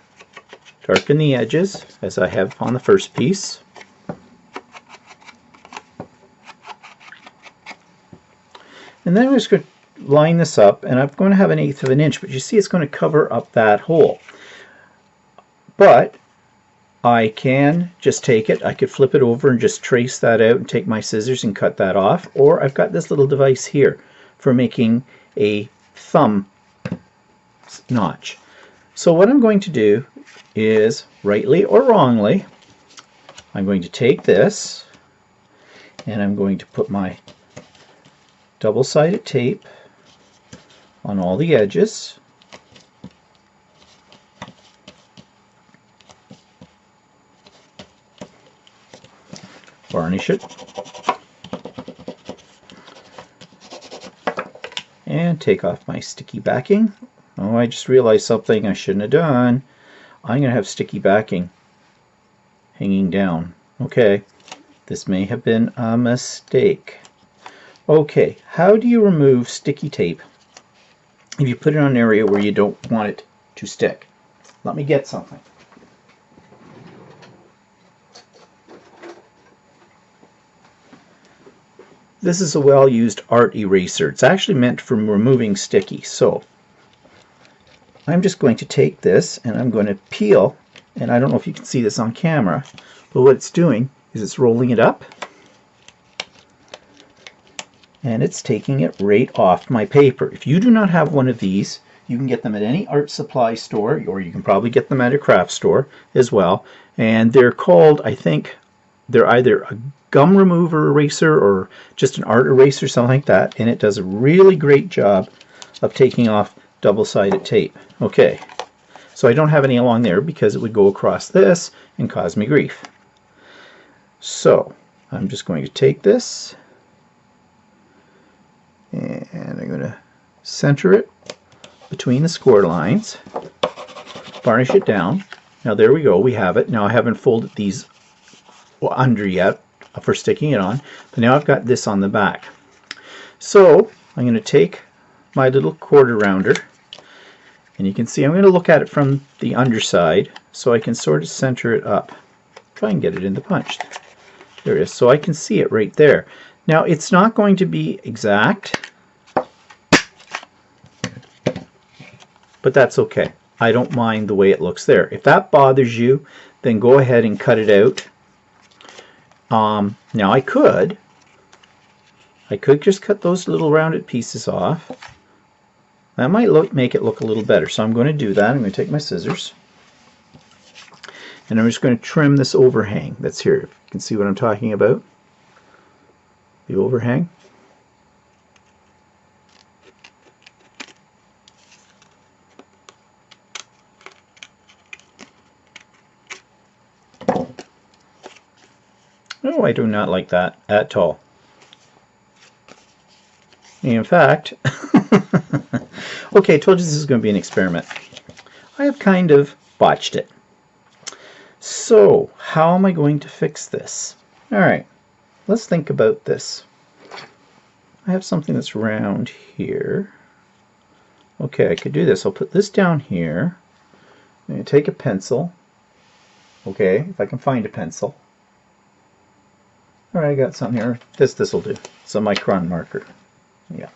darken the edges as I have on the first piece. And then I'm just going to line this up, and I'm going to have 1/8 of an inch, but you see it's going to cover up that hole. But I can just take it, I could flip it over and just trace that out and take my scissors and cut that off, or I've got this little device here for making a thumb notch. So what I'm going to do is, rightly or wrongly, I'm going to take this and I'm going to put my double-sided tape on all the edges. Varnish it. And take off my sticky backing. Oh, I just realized something I shouldn't have done. I'm going to have sticky backing hanging down. Okay, this may have been a mistake. Okay, how do you remove sticky tape if you put it on an area where you don't want it to stick? Let me get something. This is a well-used art eraser. It's actually meant for removing sticky. So I'm just going to take this and I'm going to peel, and I don't know if you can see this on camera, but what it's doing is it's rolling it up and it's taking it right off my paper. If you do not have one of these, you can get them at any art supply store, or you can probably get them at a craft store as well. And they're called, I think, they're either a gum remover eraser or just an art eraser, something like that. And it does a really great job of taking off double-sided tape. Okay, so I don't have any along there because it would go across this and cause me grief. So I'm just going to take this and I'm going to center it between the score lines, varnish it down. Now there we go, we have it. Now I haven't folded these under yet for sticking it on, but now I've got this on the back. So I'm going to take my little quarter rounder, and you can see I'm going to look at it from the underside so I can sort of center it up. Try and get it in the punch. There it is. So I can see it right there. Now it's not going to be exact, but that's okay. I don't mind the way it looks there. If that bothers you, then go ahead and cut it out. Now I could just cut those little rounded pieces off. That might make it look a little better. So I'm going to do that. I'm going to take my scissors, and I'm just going to trim this overhang that's here. If you can see what I'm talking about. The overhang. Oh, I do not like that at all. In fact, okay, I told you this is going to be an experiment. I have kind of botched it. So, how am I going to fix this? Alright, let's think about this. I have something that's round here. Okay, I could do this. I'll put this down here. I'm going to take a pencil. Okay, if I can find a pencil. Alright, I got something here. This will do. It's a micron marker. Yeah.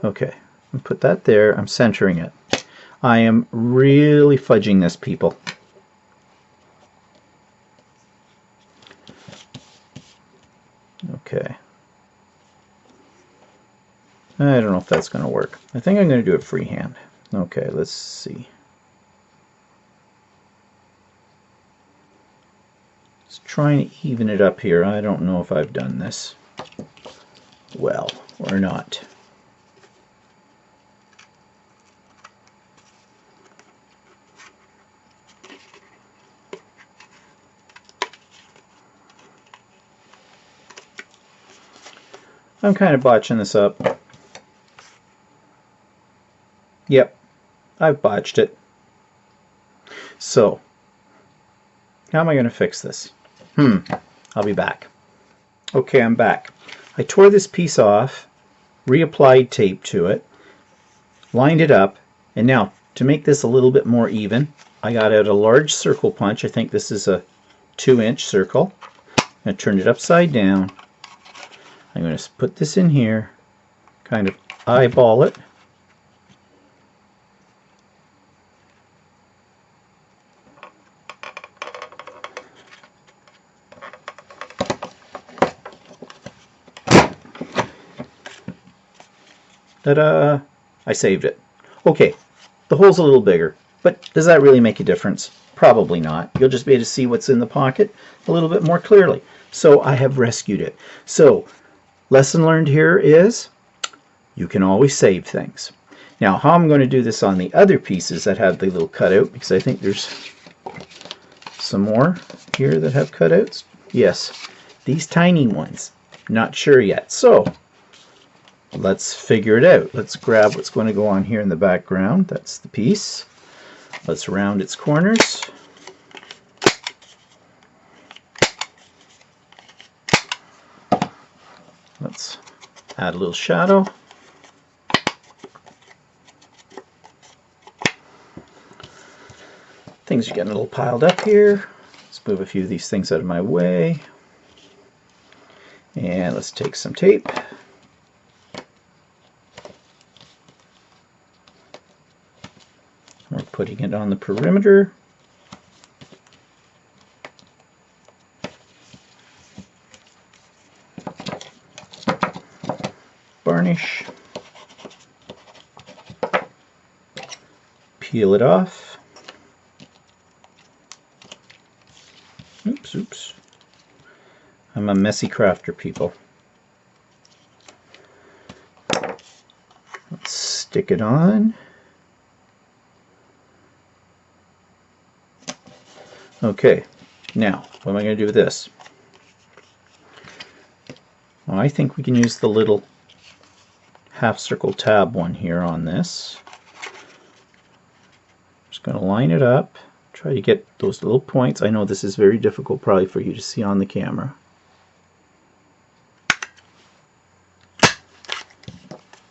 Okay, I'll put that there. I'm centering it. I am really fudging this, people. Okay. I don't know if that's going to work. I think I'm going to do it freehand. Okay, let's see. Just trying to even it up here. I don't know if I've done this well or not. I'm kind of botching this up. Yep, I've botched it. So, how am I going to fix this? I'll be back. Okay, I'm back. I tore this piece off, reapplied tape to it, lined it up, and now to make this a little bit more even, I got out a large circle punch. I think this is a 2-inch circle. I'm going to turn it upside down. I'm going to put this in here, kind of eyeball it. Ta-da! I saved it. Okay, the hole's a little bigger, but does that really make a difference? Probably not. You'll just be able to see what's in the pocket a little bit more clearly. So I have rescued it. So, lesson learned here is you can always save things. Now, how I'm going to do this on the other pieces that have the little cutout, because I think there's some more here that have cutouts. Yes, these tiny ones. Not sure yet. So, let's figure it out. Let's grab what's going to go on here in the background. That's the piece. Let's round its corners. Let's add a little shadow. Things are getting a little piled up here. Let's move a few of these things out of my way. And let's take some tape. We're putting it on the perimeter. Varnish. Peel it off. Oops. I'm a messy crafter, people. Let's stick it on. Okay, now what am I going to do with this? Well, I think we can use the little half circle tab one here on this. Just going to line it up, Try to get those little points. I know this is very difficult probably for you to see on the camera.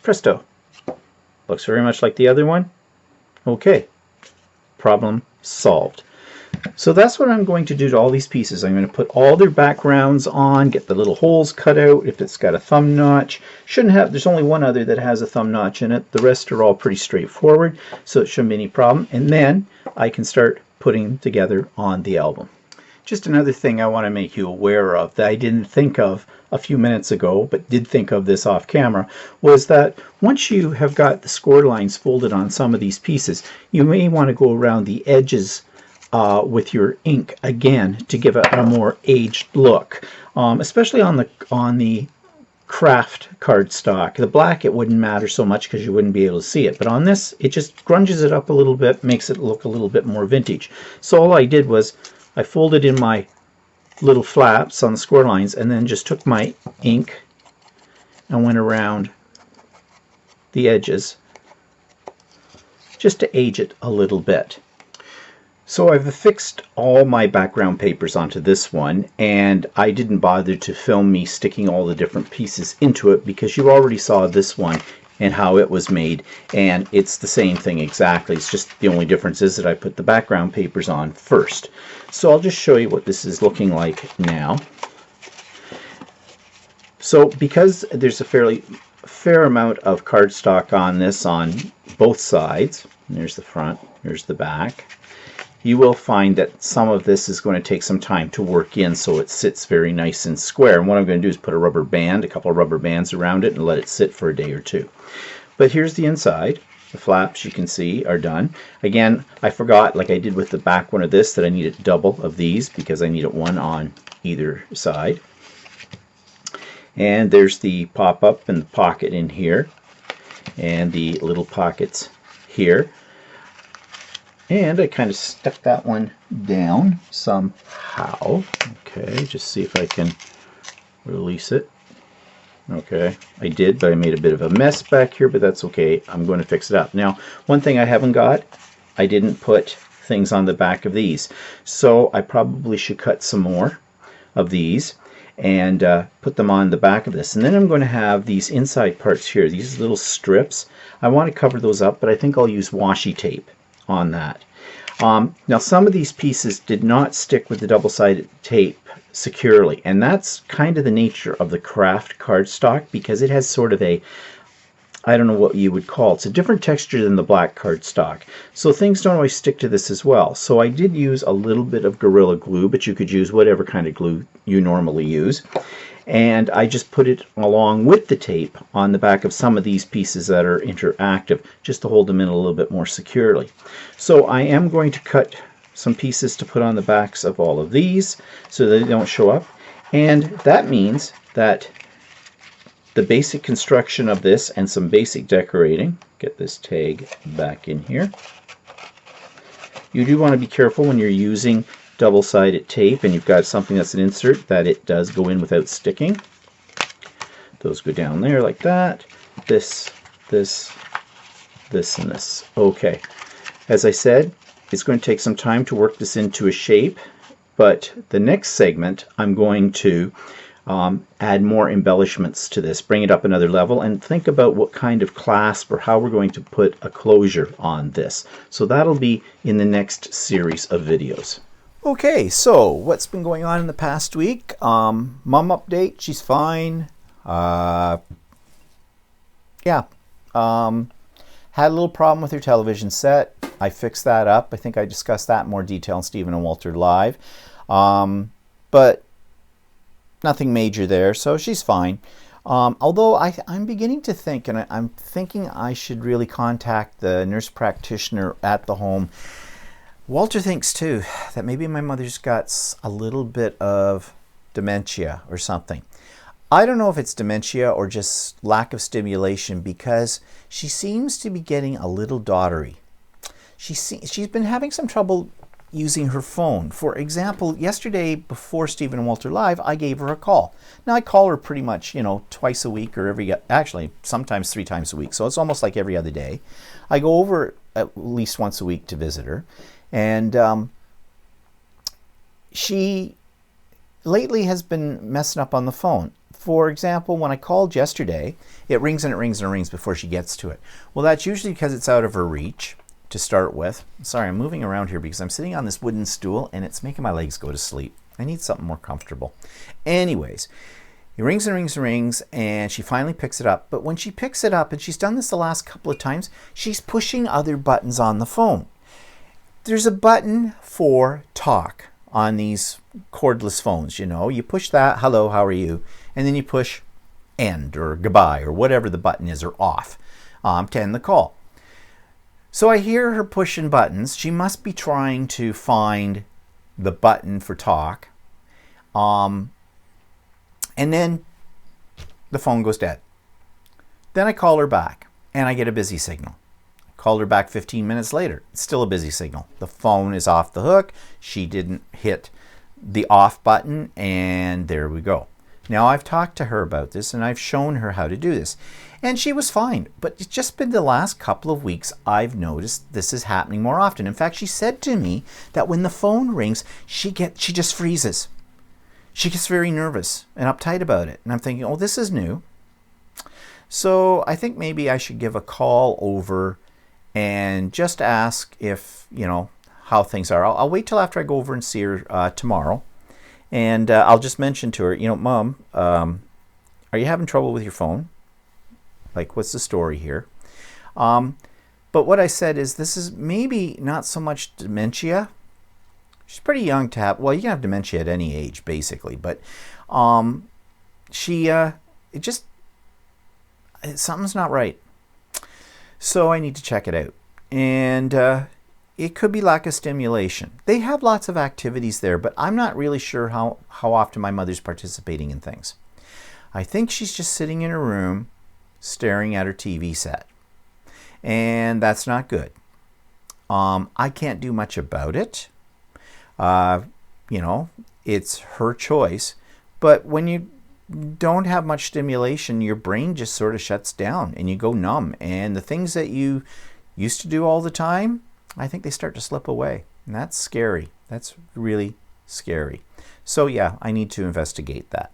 Presto. Looks very much like the other one. Okay. Problem solved. So that's what I'm going to do to all these pieces. I'm going to put all their backgrounds on, get the little holes cut out if it's got a thumb notch. Shouldn't have, there's only one other that has a thumb notch in it. The rest are all pretty straightforward, so it shouldn't be any problem. And then I can start putting them together on the album. Just another thing I want to make you aware of that I didn't think of a few minutes ago, but did think of this off camera, was that once you have got the score lines folded on some of these pieces, you may want to go around the edges with your ink again to give it a more aged look, especially on the craft cardstock. The black, it wouldn't matter so much because you wouldn't be able to see it, but on this it just grunges it up a little bit, makes it look a little bit more vintage. So all I did was I folded in my little flaps on the score lines and then just took my ink and went around the edges just to age it a little bit. So I've affixed all my background papers onto this one, and I didn't bother to film me sticking all the different pieces into it because you already saw this one and how it was made, and it's the same thing exactly. It's just the only difference is that I put the background papers on first. So I'll just show you what this is looking like now. So because there's a fair amount of cardstock on this on both sides, and there's the front, there's the back, you will find that some of this is going to take some time to work in so it sits very nice and square. And what I'm going to do is put a couple of rubber bands around it and let it sit for a day or two. But here's the inside. The flaps, you can see, are done. Again, I forgot, like I did with the back one of this, that I needed double of these because I needed one on either side. And there's the pop-up and the pocket in here, and the little pockets here. And I kind of stuck that one down somehow. Okay, just see if I can release it. Okay, I did, but I made a bit of a mess back here, but that's okay. I'm going to fix it up. Now, one thing I haven't got, I didn't put things on the back of these. So I probably should cut some more of these and put them on the back of this. And then I'm going to have these inside parts here, these little strips. I want to cover those up, but I think I'll use washi tape on that. Now some of these pieces did not stick with the double-sided tape securely, and that's kind of the nature of the craft cardstock because it has sort of a, I don't know what you would call it, it's a different texture than the black cardstock. So things don't always stick to this as well. So I did use a little bit of Gorilla Glue, but you could use whatever kind of glue you normally use. And I just put it along with the tape on the back of some of these pieces that are interactive just to hold them in a little bit more securely. So I am going to cut some pieces to put on the backs of all of these so that they don't show up. And that means that the basic construction of this and some basic decorating, get this tag back in here. You do want to be careful when you're using double-sided tape and you've got something that's an insert that it does go in without sticking. Those go down there like that. This, and this. Okay. As I said, it's going to take some time to work this into a shape, but the next segment I'm going to add more embellishments to this, bring it up another level, and think about what kind of clasp or how we're going to put a closure on this. So that'll be in the next series of videos. Okay, so what's been going on in the past week? Mom update, she's fine. Had a little problem with her television set. I fixed that up. I think I discussed that in more detail in Stephen and Walter Live. But nothing major there, so she's fine. Although I'm beginning to think, and I'm thinking I should really contact the nurse practitioner at the home. Walter thinks too that maybe my mother's got a little bit of dementia or something. I don't know if it's dementia or just lack of stimulation because she seems to be getting a little dottery. She's been having some trouble using her phone. For example, yesterday before Stephen and Walter Live, I gave her a call. Now I call her pretty much, twice a week or actually sometimes 3 times a week. So it's almost like every other day. I go over at least once a week to visit her. And she lately has been messing up on the phone. For example, when I called yesterday, it rings and it rings and it rings before she gets to it. Well, that's usually because it's out of her reach to start with. Sorry, I'm moving around here because I'm sitting on this wooden stool and it's making my legs go to sleep. I need something more comfortable. Anyways, it rings and rings and rings, and she finally picks it up. But when she picks it up, and she's done this the last couple of times, she's pushing other buttons on the phone. There's a button for talk on these cordless phones, you know. You push that, hello, how are you? And then you push end or goodbye or whatever the button is, or off to end the call. So I hear her pushing buttons. She must be trying to find the button for talk. And then the phone goes dead. Then I call her back and I get a busy signal. I called her back 15 minutes later. It's still a busy signal. The phone is off the hook. She didn't hit the off button, and there we go. Now, I've talked to her about this and I've shown her how to do this, and she was fine. But it's just been the last couple of weeks I've noticed this is happening more often. In fact, she said to me that when the phone rings, she just freezes. She gets very nervous and uptight about it. And I'm thinking, oh, this is new. So I think maybe I should give a call over and just ask if, you know, how things are. I'll wait till after I go over and see her tomorrow. And I'll just mention to her, you know, Mom, are you having trouble with your phone? Like, what's the story here? But what I said is, this is maybe not so much dementia. She's pretty young to have, well, you can have dementia at any age, basically. But something's not right. So I need to check it out. And it could be lack of stimulation. They have lots of activities there, but I'm not really sure how often my mother's participating in things. I think she's just sitting in her room staring at her TV set. And that's not good. I can't do much about it. You know, it's her choice. But when you don't have much stimulation, your brain just sort of shuts down and you go numb. And the things that you used to do all the time, I think they start to slip away. And that's scary. That's really scary. So yeah, I need to investigate that.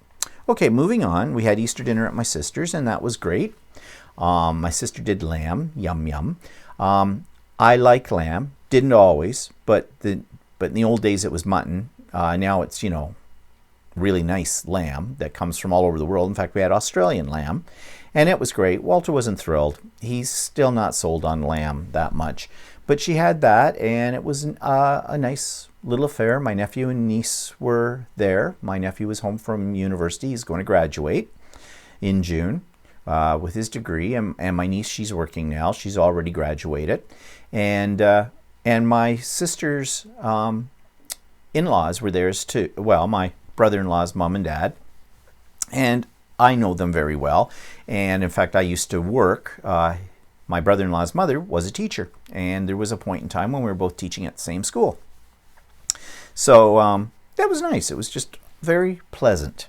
Okay, moving on. We had Easter dinner at my sister's, and that was great. My sister did lamb. Yum, yum. I like lamb. Didn't always, but in the old days it was mutton. Now it's, you know, really nice lamb that comes from all over the world. In fact, we had Australian lamb, and it was great. Walter wasn't thrilled. He's still not sold on lamb that much. But she had that, and it was a nice little affair. My nephew and niece were there. My nephew was home from university. He's going to graduate in June with his degree, and my niece, she's working now. She's already graduated. And my sister's in-laws were there too. Well, my brother-in-law's mom and dad, and I know them very well. And in fact, I used to work. My brother-in-law's mother was a teacher, and there was a point in time when we were both teaching at the same school. So that was nice. It was just very pleasant.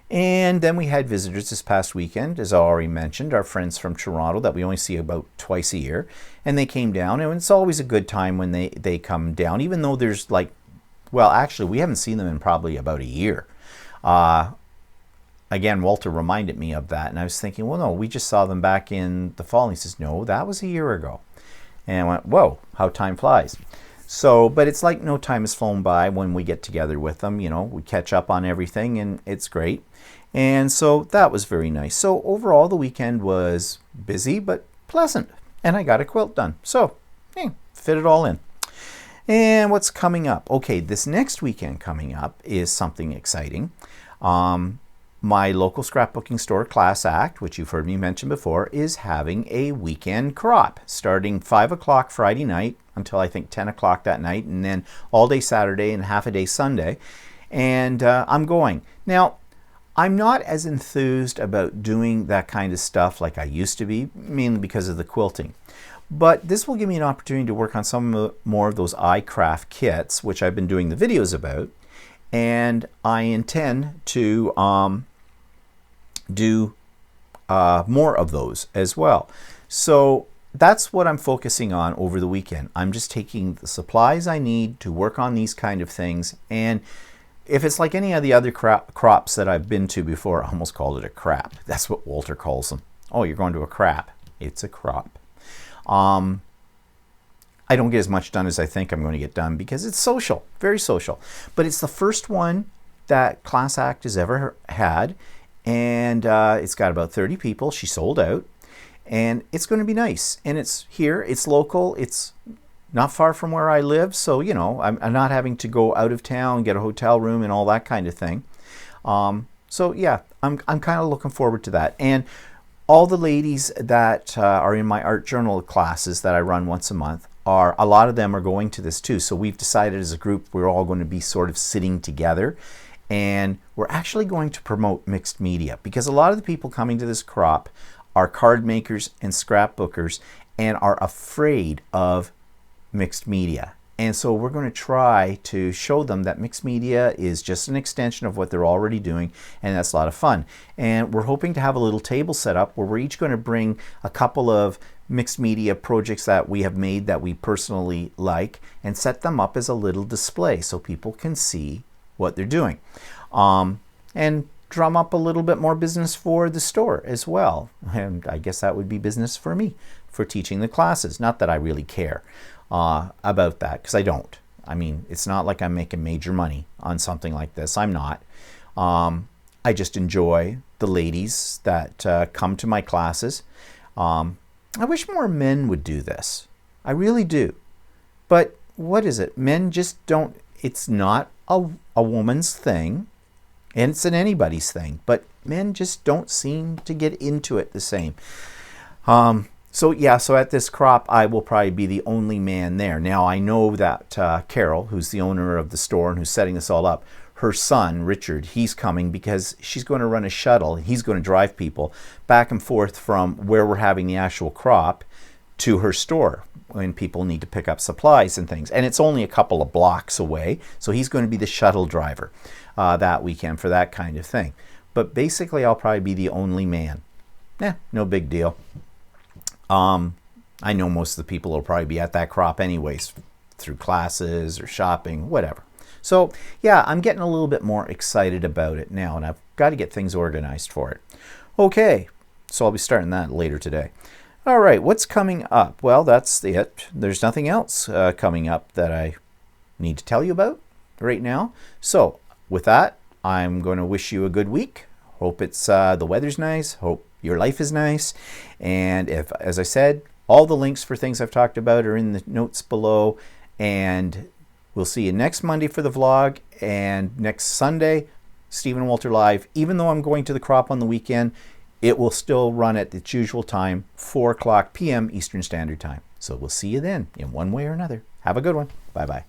And then we had visitors this past weekend, as I already mentioned, our friends from Toronto that we only see about twice a year. And they came down, and it's always a good time when they come down, even though there's like, well, actually, we haven't seen them in probably about a year. Again, Walter reminded me of that, and I was thinking, well, no, we just saw them back in the fall. And he says, no, that was a year ago. And I went, whoa, how time flies. So, but it's like no time has flown by when we get together with them. You know, we catch up on everything, and it's great. And so that was very nice. So overall, the weekend was busy but pleasant, and I got a quilt done. So, fit it all in. And what's coming up? Okay, this next weekend coming up is something exciting. My local scrapbooking store, Class Act, which you've heard me mention before, is having a weekend crop starting 5 o'clock Friday night until I think 10 o'clock that night, and then all day Saturday and half a day Sunday. And I'm going. Now, I'm not as enthused about doing that kind of stuff like I used to be, mainly because of the quilting. But this will give me an opportunity to work on some more of those iCraft kits, which I've been doing the videos about. And I intend to do more of those as well. So that's what I'm focusing on over the weekend. I'm just taking the supplies I need to work on these kind of things. And if it's like any of the other crops that I've been to before, I almost called it a crap. That's what Walter calls them. Oh, you're going to a crap. It's a crop. I don't get as much done as I think I'm going to get done because it's social, very social. But it's the first one that Class Act has ever had. And it's got about 30 people. She sold out. And it's going to be nice. And it's here. It's local. It's not far from where I live. So, you know, I'm not having to go out of town, get a hotel room and all that kind of thing. So, yeah, I'm kind of looking forward to that. And all the ladies that are in my art journal classes that I run once a month, a lot of them are going to this too. So we've decided as a group we're all going to be sort of sitting together, and we're actually going to promote mixed media, because a lot of the people coming to this crop are card makers and scrapbookers and are afraid of mixed media. And so we're going to try to show them that mixed media is just an extension of what they're already doing, and that's a lot of fun. And we're hoping to have a little table set up where we're each going to bring a couple of mixed media projects that we have made that we personally like and set them up as a little display so people can see what they're doing. And drum up a little bit more business for the store as well. And I guess that would be business for me for teaching the classes. Not that I really care about that, because I don't. I mean, it's not like I'm making major money on something like this. I'm not. I just enjoy the ladies that come to my classes. I wish more men would do this. I really do. But what is it? Men just don't. It's not a woman's thing, and it's an anybody's thing. But men just don't seem to get into it the same. So yeah, so at this crop, I will probably be the only man there. Now, I know that Carol, who's the owner of the store and who's setting this all up, her son, Richard, he's coming because she's going to run a shuttle. He's going to drive people back and forth from where we're having the actual crop to her store when people need to pick up supplies and things. And it's only a couple of blocks away, so he's going to be the shuttle driver that weekend for that kind of thing. But basically, I'll probably be the only man. No big deal. I know most of the people will probably be at that crop anyways, through classes or shopping, whatever. So yeah, I'm getting a little bit more excited about it now, and I've got to get things organized for it. Okay, so I'll be starting that later today. All right, what's coming up? Well, that's it. There's nothing else coming up that I need to tell you about right now. So with that, I'm going to wish you a good week. Hope it's the weather's nice. Hope your life is nice. And if, as I said, all the links for things I've talked about are in the notes below. And we'll see you next Monday for the vlog, and next Sunday, Stephen Walter Live. Even though I'm going to the crop on the weekend, it will still run at its usual time, 4 o'clock p.m. Eastern Standard Time. So we'll see you then in one way or another. Have a good one. Bye-bye.